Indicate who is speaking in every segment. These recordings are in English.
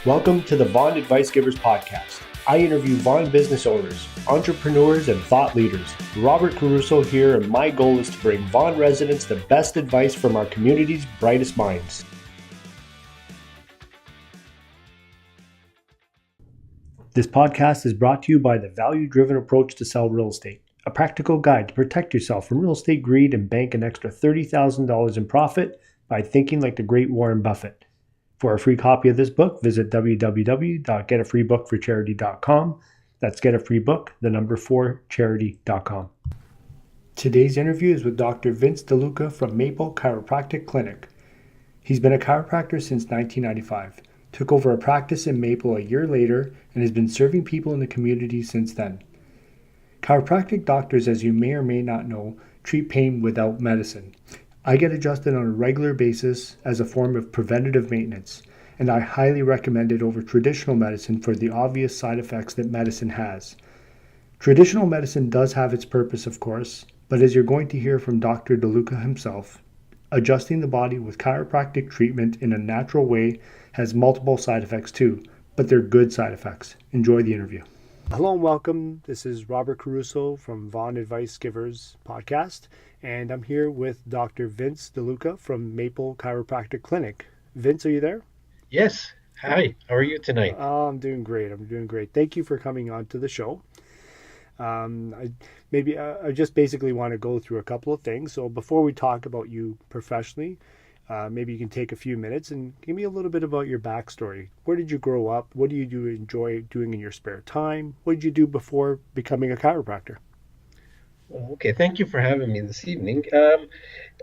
Speaker 1: Welcome to the Vaughan Advice Givers podcast. I interview Vaughan business owners, entrepreneurs, and thought leaders. Robert Caruso here, and my goal is to bring Vaughan residents the best advice from our community's brightest minds. This podcast is brought to you by the value-driven approach to sell real estate, a practical guide to protect yourself from real estate greed and bank an extra $30,000 in profit by thinking like the great Warren Buffett. For a free copy of this book, visit www.getafreebookforcharity.com. That's getafreebook4charity.com. Today's interview is with Dr. Vince DeLuca from Maple Chiropractic Clinic. He's been a chiropractor since 1995, took over a practice in Maple a year later, and has been serving people in the community since then. Chiropractic doctors, as you may or may not know, treat pain without medicine. I get adjusted on a regular basis as a form of preventative maintenance, and I highly recommend it over traditional medicine for the obvious side effects that medicine has. Traditional medicine does have its purpose, of course, but as you're going to hear from Dr. DeLuca himself, adjusting the body with chiropractic treatment in a natural way has multiple side effects too, but they're good side effects. Enjoy the interview. Hello and welcome. This is Robert Caruso from Vaughan Advice Givers podcast, and I'm here with Dr. Vince DeLuca from Maple Chiropractic Clinic. Vince, are you there?
Speaker 2: Yes. Hi. How are you tonight?
Speaker 1: I'm doing great. Thank you for coming on to the show. I just basically want to go through a couple of things. So before we talk about you professionally, maybe you can take a few minutes and give me a little bit about your backstory. Where did you grow up? What do you enjoy doing in your spare time? What did you do before becoming a chiropractor?
Speaker 2: Okay. Thank you for having me this evening.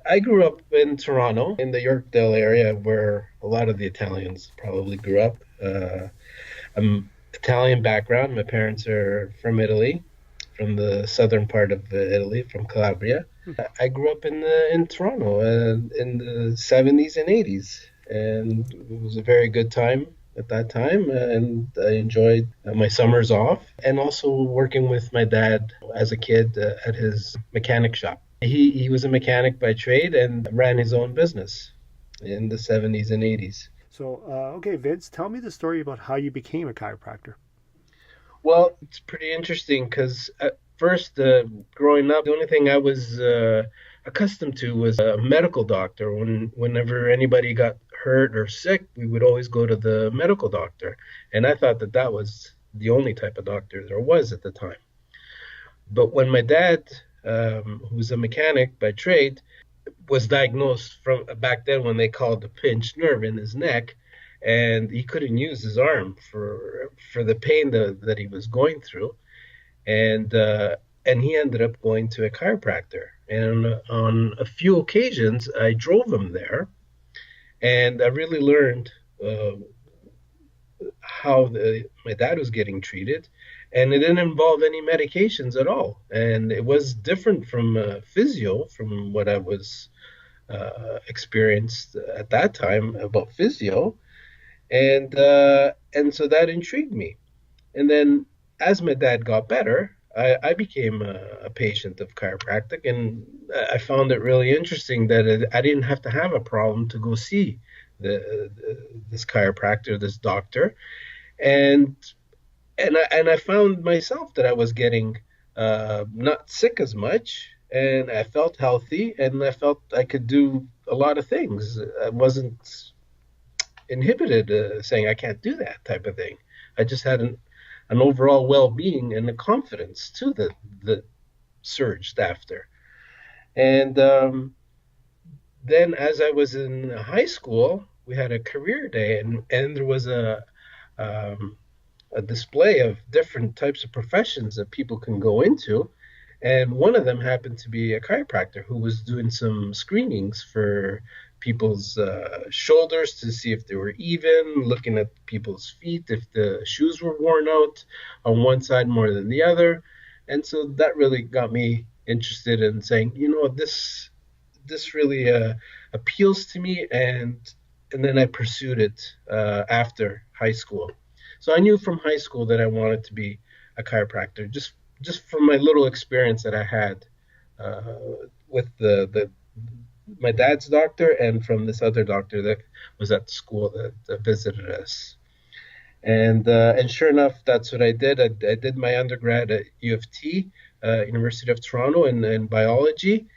Speaker 2: I grew up in Toronto, in the Yorkdale area, where a lot of the Italians probably grew up. I'm Italian background. My parents are from Italy, from the southern part of Italy, from Calabria. I grew up in Toronto in the 70s and 80s, and it was a very good time at that time, and I enjoyed my summers off, and also working with my dad as a kid at his mechanic shop. He was a mechanic by trade and ran his own business in the 70s and 80s.
Speaker 1: So, okay, Vince, tell me the story about how you became a chiropractor.
Speaker 2: Well, it's pretty interesting because at first, growing up, the only thing I was accustomed to was a medical doctor. Whenever anybody got hurt or sick, we would always go to the medical doctor. And I thought that was the only type of doctor there was at the time. But when my dad, who's a mechanic by trade, was diagnosed from back then when they called the pinched nerve in his neck, and he couldn't use his arm for the pain that he was going through, and he ended up going to a chiropractor. And on a few occasions, I drove him there, and I really learned how my dad was getting treated, and it didn't involve any medications at all, and it was different from physio, from what I was experienced at that time about physio. And so that intrigued me. And then as my dad got better, I became a patient of chiropractic, and I found it really interesting that I didn't have to have a problem to go see this chiropractor, this doctor, and I found myself that I was getting not sick as much, and I felt healthy, and I felt I could do a lot of things. I wasn't inhibited, saying I can't do that type of thing. I just had an overall well-being and a confidence too that surged after. And then as I was in high school, we had a career day, and there was a display of different types of professions that people can go into. And one of them happened to be a chiropractor who was doing some screenings for people's shoulders to see if they were even, looking at people's feet, if the shoes were worn out on one side more than the other. And so that really got me interested in saying, this really appeals to me. And then I pursued it after high school. So I knew from high school that I wanted to be a chiropractor, just from my little experience that I had with my dad's doctor, and from this other doctor that was at the school that visited us. And sure enough, that's what I did. I did my undergrad at U of T, University of Toronto, in biology,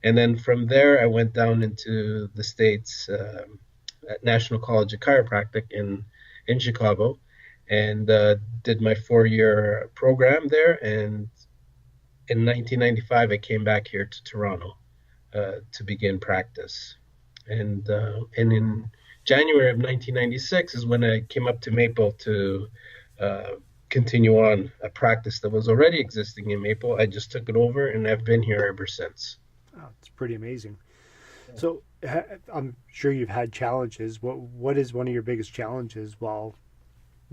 Speaker 2: and then from there I went down into the States at National College of Chiropractic in Chicago, and did my 4 year program there. And in 1995, I came back here to Toronto to begin practice. And in January of 1996 is when I came up to Maple to uh, continue on a practice that was already existing in Maple. I just took it over, and I've been here ever since.
Speaker 1: Oh, it's pretty amazing. So I'm sure you've had challenges. What is one of your biggest challenges while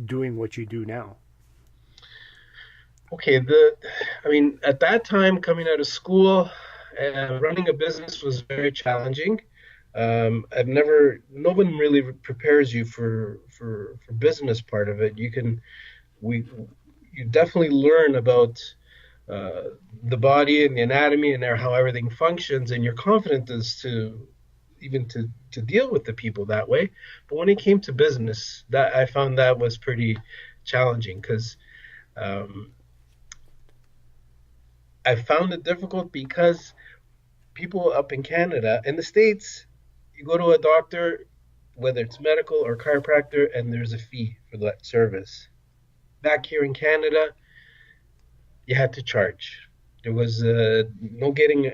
Speaker 1: doing what you do now?
Speaker 2: Okay, I mean, at that time, coming out of school, running a business was very challenging. No one really prepares you for business part of it. We, you definitely learn about uh, the body and the anatomy and how everything functions, and you're confident as to even to deal with the people that way. But when it came to business, that I found that was pretty challenging because um, I found it difficult because people up in Canada, in the States, you go to a doctor, whether it's medical or chiropractor, and there's a fee for that service. Back here in Canada, you had to charge. There was no getting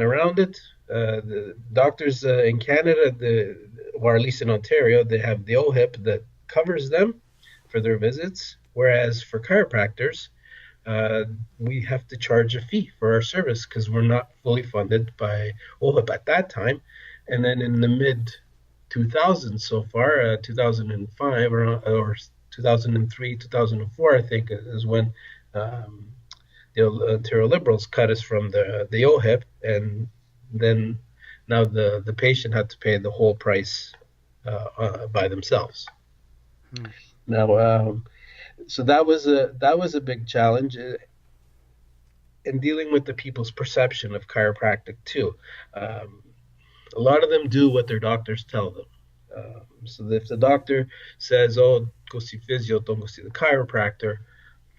Speaker 2: around it. The doctors in Canada, or at least in Ontario, they have the OHIP that covers them for their visits, whereas for chiropractors, uh, we have to charge a fee for our service because we're not fully funded by OHIP at that time. And then in the mid 2000s so far, 2005 or 2003, 2004, I think is when um, the Ontario Liberals cut us from the OHIP, and then now the patient had to pay the whole price by themselves.
Speaker 1: Hmm.
Speaker 2: Now, so that was a big challenge in dealing with the people's perception of chiropractic too. Um, a lot of them do what their doctors tell them. So if the doctor says, "Oh, go see physio, don't go see the chiropractor,"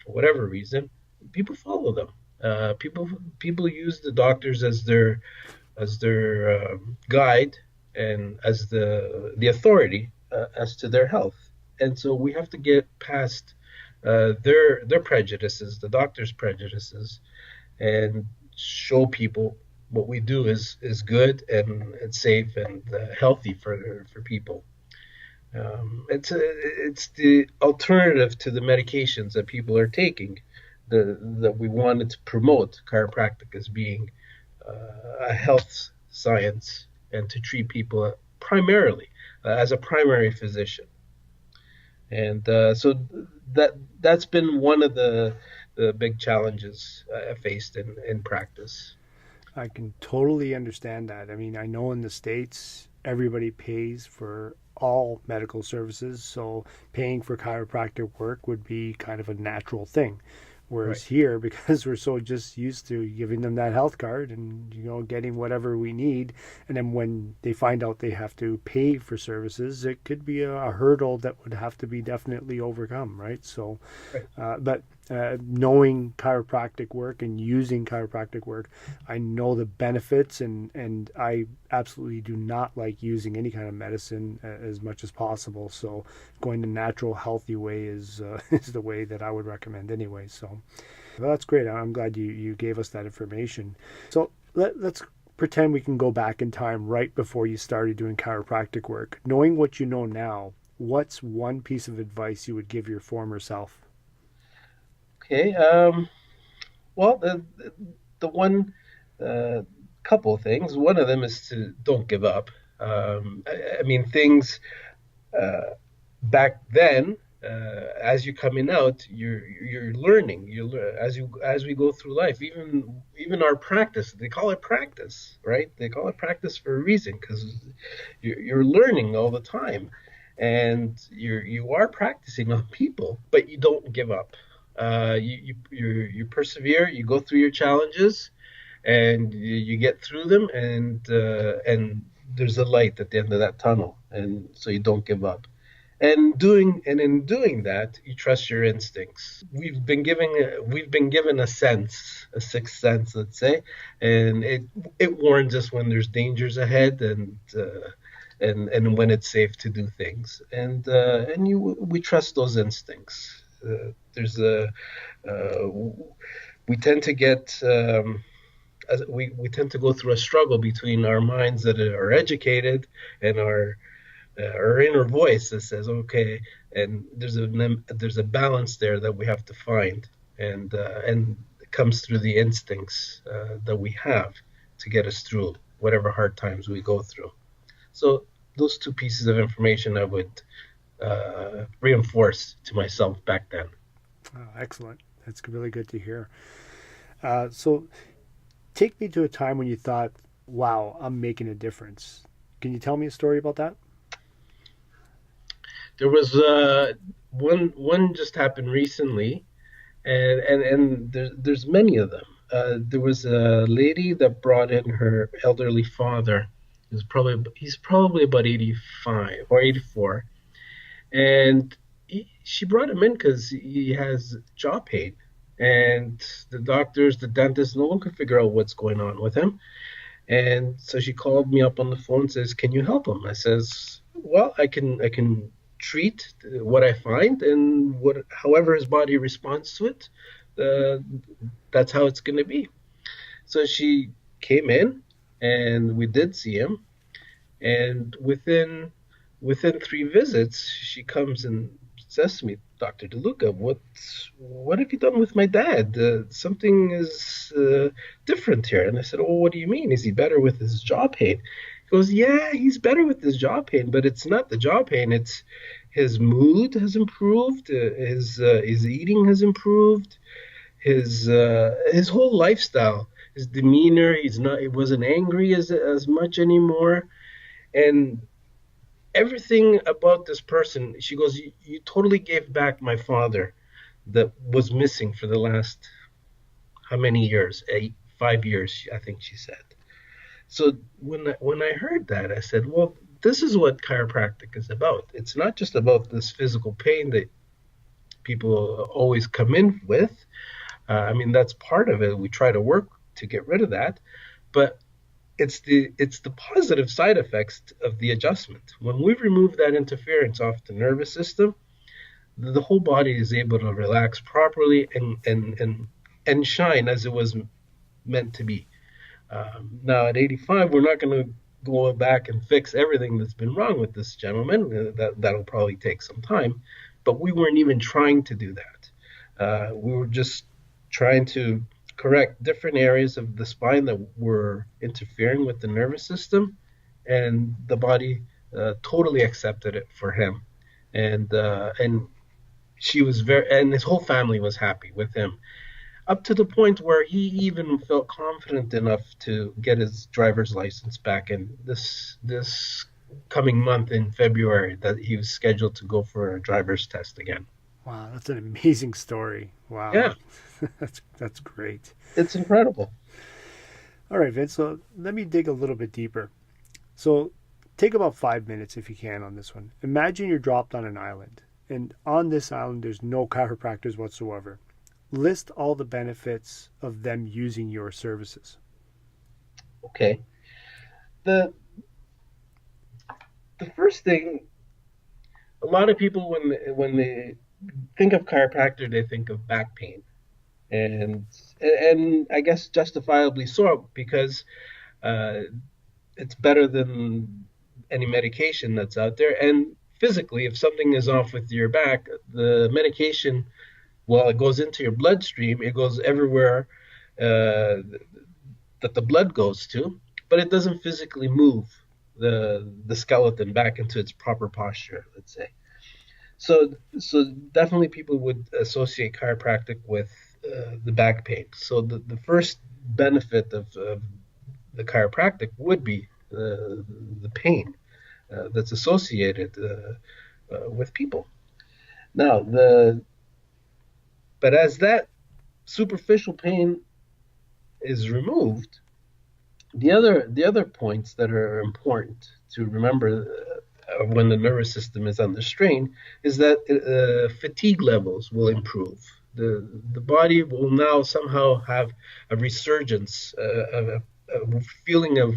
Speaker 2: for whatever reason, people follow them. People use the doctors as their guide and as the authority as to their health. And so we have to get past their prejudices, the doctor's prejudices, and show people what we do is good and it's safe and healthy for people. It's the alternative to the medications that people are taking. That we wanted to promote chiropractic as being a health science and to treat people primarily as a primary physician. And so that's been one of the big challenges I faced in practice.
Speaker 1: I can totally understand that. I mean, I know in the States, everybody pays for all medical services, so paying for chiropractic work would be kind of a natural thing.
Speaker 2: Right.
Speaker 1: Whereas here, because we're so just used to giving them that health card and getting whatever we need, and then when they find out they have to pay for services, it could be a hurdle that would have to be definitely overcome, right? So,
Speaker 2: Right.
Speaker 1: but knowing chiropractic work and using chiropractic work, I know the benefits, and I absolutely do not like using any kind of medicine as much as possible. So going the natural, healthy way is is the way that I would recommend anyway. So well, that's great. I'm glad you gave us that information. So let's pretend we can go back in time right before you started doing chiropractic work. Knowing what you know now, what's one piece of advice you would give your former self?
Speaker 2: Okay. Well, the one uh, couple of things. One of them is to don't give up. I mean, things uh, back then, as you're coming out, you're learning. As we go through life. Even our practice, they call it practice, right? They call it practice for a reason because you're learning all the time, and you are practicing on people, but you don't give up. You persevere. You go through your challenges, and you get through them, and there's a light at the end of that tunnel, and so you don't give up. And in doing that, you trust your instincts. We've been given a sense, a sixth sense, let's say, and it warns us when there's dangers ahead, and when it's safe to do things, and we trust those instincts. There's a uh, we tend to get we tend to go through a struggle between our minds that are educated and our inner voice that says, okay, and there's a balance there that we have to find, and it comes through the instincts that we have to get us through whatever hard times we go through. So those two pieces of information I would reinforce to myself back then.
Speaker 1: Oh, excellent. That's really good to hear. So take me to a time when you thought, wow, I'm making a difference. Can you tell me a story about that?
Speaker 2: There was one just happened recently, and there's many of them. There was a lady that brought in her elderly father. He's probably about 85 or 84, and she brought him in because he has jaw pain, and the doctors, the dentist, no one could figure out what's going on with him. And so she called me up on the phone and says, "Can you help him?" I says, "Well, I can treat what I find, and however his body responds to it, uh, that's how it's going to be." So she came in, and we did see him, and within 3 visits, she comes and says to me, "Dr. DeLuca, what have you done with my dad? Something is different here." And I said, "Oh, what do you mean? Is he better with his jaw pain?" He goes, "Yeah, he's better with his jaw pain, but it's not the jaw pain. It's his mood has improved, his eating has improved, his whole lifestyle, his demeanor. He wasn't angry as much anymore, and everything about this person." She goes, "You totally gave back my father that was missing for the last how many years? 5 years, I think she said." So when I heard that, I said, "Well, this is what chiropractic is about. It's not just about this physical pain that people always come in with. I mean, that's part of it. We try to work to get rid of that, but it's the positive side effects of the adjustment. When we remove that interference off the nervous system, the whole body is able to relax properly and shine as it was meant to be. Now at 85, we're not going to go back and fix everything that's been wrong with this gentleman. That'll probably take some time, but we weren't even trying to do that. We were just trying to correct different areas of the spine that were interfering with the nervous system, and the body totally accepted it for him, and she was very, and his whole family was happy with him, up to the point where he even felt confident enough to get his driver's license back in this coming month in February, that he was scheduled to go for a driver's test again.
Speaker 1: Wow, that's an amazing story. Wow,
Speaker 2: Yeah,
Speaker 1: that's great.
Speaker 2: it's incredible.
Speaker 1: All right, Vince. So let me dig a little bit deeper. So take about 5 minutes if you can on this one. Imagine you're dropped on an island, and on this island there's no chiropractors whatsoever. List all the benefits of them using your services.
Speaker 2: Okay. The the first thing, a lot of people when they think of chiropractor, they think of back pain, and and I guess justifiably so, because uh, it's better than any medication that's out there. And physically, if something is off with your back, the medication, well, it goes into your bloodstream, it goes everywhere uh, that the blood goes to, but it doesn't physically move the skeleton back into its proper posture, let's say. So definitely people would associate chiropractic with the back pain. So the first benefit of the chiropractic would be the pain that's associated with people. Now, but as that superficial pain is removed, the other points that are important to remember when the nervous system is under strain, is that fatigue levels will improve. The body will now somehow have a resurgence, a feeling of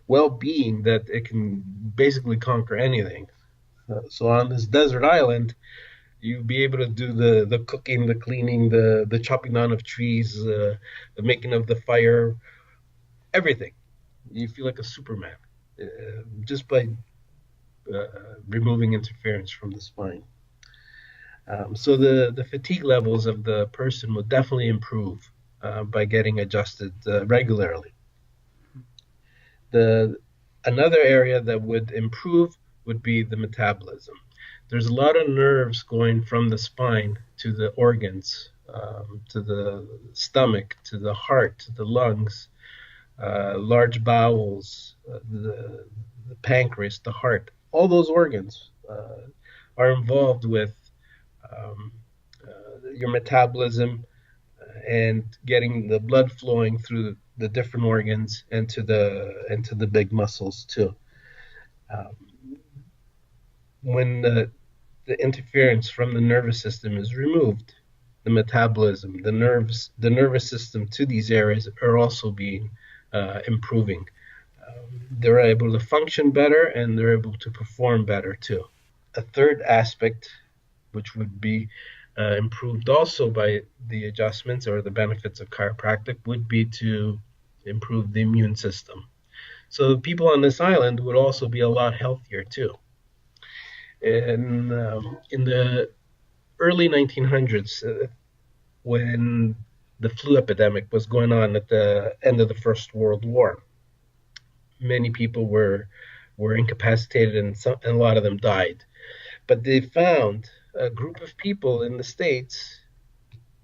Speaker 2: well-being that it can basically conquer anything. So on this desert island, you'll be able to do the cooking, the cleaning, the chopping down of trees, the making of the fire, everything. You feel like a Superman just by removing interference from the spine. So the fatigue levels of the person will definitely improve by getting adjusted regularly. The Another area that would improve would be the metabolism. There's a lot of nerves going from the spine to the organs, to the stomach, to the heart, to the lungs, large bowels, the pancreas, the heart. All those organs are involved with um, your metabolism and getting the blood flowing through the different organs and to the big muscles too. Um, when the interference from the nervous system is removed, the metabolism, the nervous system to these areas are also being improving. They're able to function better and they're able to perform better too. A third aspect, which would be improved also by the adjustments or the benefits of chiropractic, would be to improve the immune system. So people on this island would also be a lot healthier too. And in the early 1900s, when the flu epidemic was going on at the end of the First World War, many people were incapacitated and a lot of them died. But they found a group of people in the States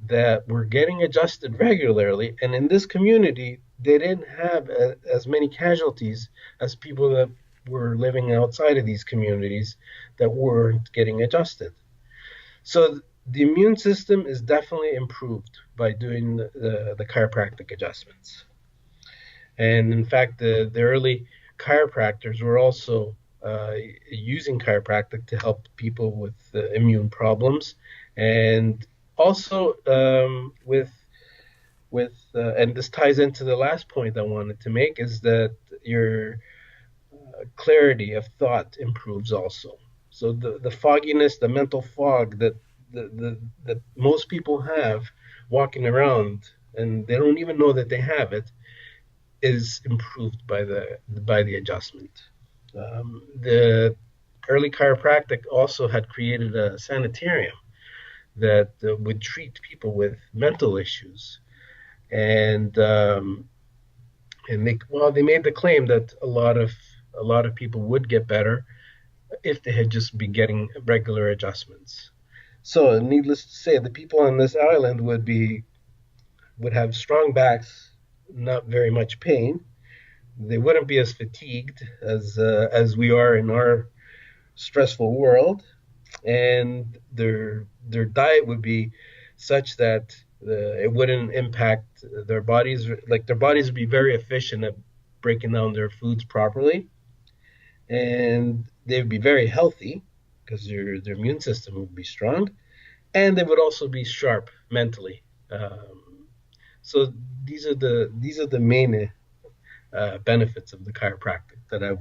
Speaker 2: that were getting adjusted regularly. And in this community, they didn't have as many casualties as people that were living outside of these communities that weren't getting adjusted. So the immune system is definitely improved by doing the chiropractic adjustments. And in fact, the early chiropractors were also using chiropractic to help people with immune problems, and also and this ties into the last point I wanted to make is that your clarity of thought improves also. So the fogginess, the mental fog that most people have walking around and they don't even know that they have it is improved by the adjustment. The early chiropractic also had created a sanitarium that would treat people with mental issues, and they made the claim that a lot of people would get better if they had just been getting regular adjustments. So, needless to say, the people on this island would have strong backs, not very much pain. They wouldn't be as fatigued as we are in our stressful world, and their diet would be such that it wouldn't impact their bodies. Like their bodies would be very efficient at breaking down their foods properly, and they'd be very healthy because their immune system would be strong, and they would also be sharp mentally. So these are the main benefits of the chiropractic that I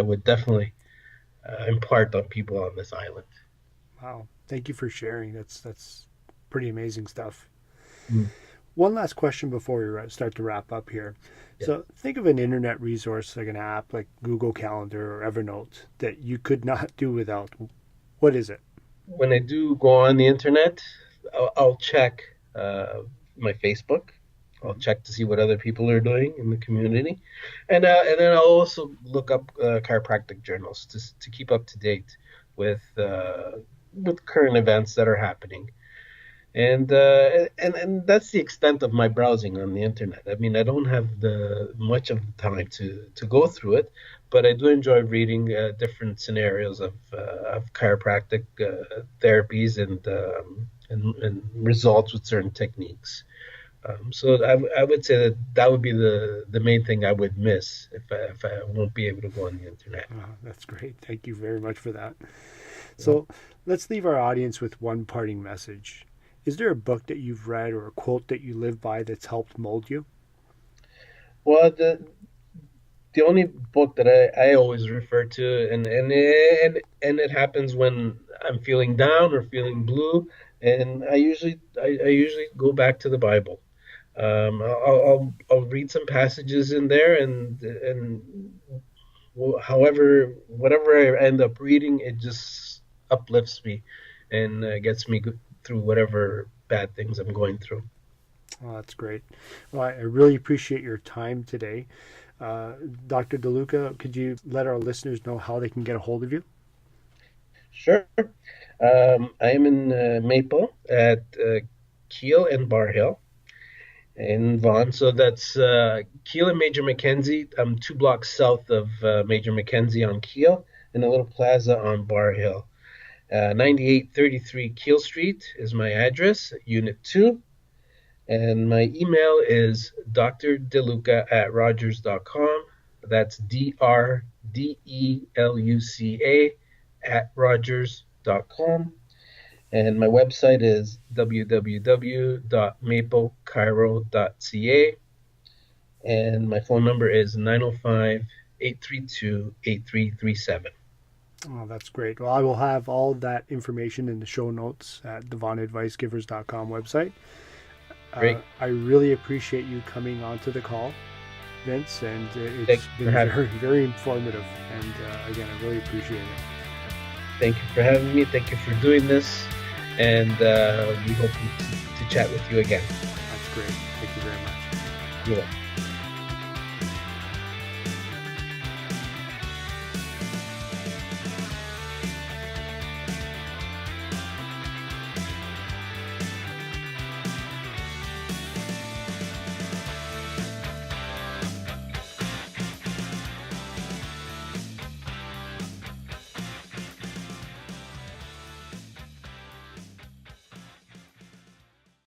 Speaker 2: would definitely impart on people on this island.
Speaker 1: Wow. Thank you for sharing. That's pretty amazing stuff.
Speaker 2: Mm.
Speaker 1: One last question before we start to wrap up here.
Speaker 2: Yeah.
Speaker 1: So think of an internet resource like an app like Google Calendar or Evernote that you could not do without. What is it?
Speaker 2: When I do go on the internet, I'll check my Facebook. I'll
Speaker 1: Mm-hmm.
Speaker 2: check to see what other people are doing in the community, and then I'll also look up chiropractic journals to keep up to date with current events that are happening. And that's the extent of my browsing on the internet. I mean, I don't have the much of the time to go through it, but I do enjoy reading different scenarios of chiropractic therapies and results with certain techniques. So I would say that would be the main thing I would miss if I won't be able to go on the internet.
Speaker 1: That's great. Thank you very much for that.
Speaker 2: Yeah.
Speaker 1: So let's leave our audience with one parting message. Is there a book that you've read or a quote that you live by that's helped mold you?
Speaker 2: Well, the only book that I always refer to, and it happens when I'm feeling down or feeling blue, and I usually go back to the Bible. I'll read some passages in there, and however whatever I end up reading, it just uplifts me and gets me through whatever bad things I'm going through.
Speaker 1: Oh, that's great. Well, I really appreciate your time today. Uh, Dr. DeLuca, could you let our listeners know how they can get a hold of you?
Speaker 2: Sure. I am in Maple at Keel and Bar Hill in Vaughan. So that's Keel and Major Mackenzie. I'm 2 blocks south of Major Mackenzie on Keel, in a little plaza on Bar Hill. 9833 Keel Street is my address, Unit 2. And my email is drdeluca@rogers.com. That's DRDELUCA at rogers.com. And my website is www.maplechiropractic.ca. And my phone number is 905-832-8337.
Speaker 1: Oh, that's great. Well, I will have all that information in the show notes at the VaughanAdviceGivers.com website.
Speaker 2: Great.
Speaker 1: I really appreciate you coming onto the call, Vince, and it's
Speaker 2: Thanks for
Speaker 1: been
Speaker 2: having
Speaker 1: very, very informative. And again, I really appreciate it.
Speaker 2: Thank you for having me. Thank you for doing this. And we hope to chat with you again.
Speaker 1: That's great. Thank you very much.
Speaker 2: You're welcome.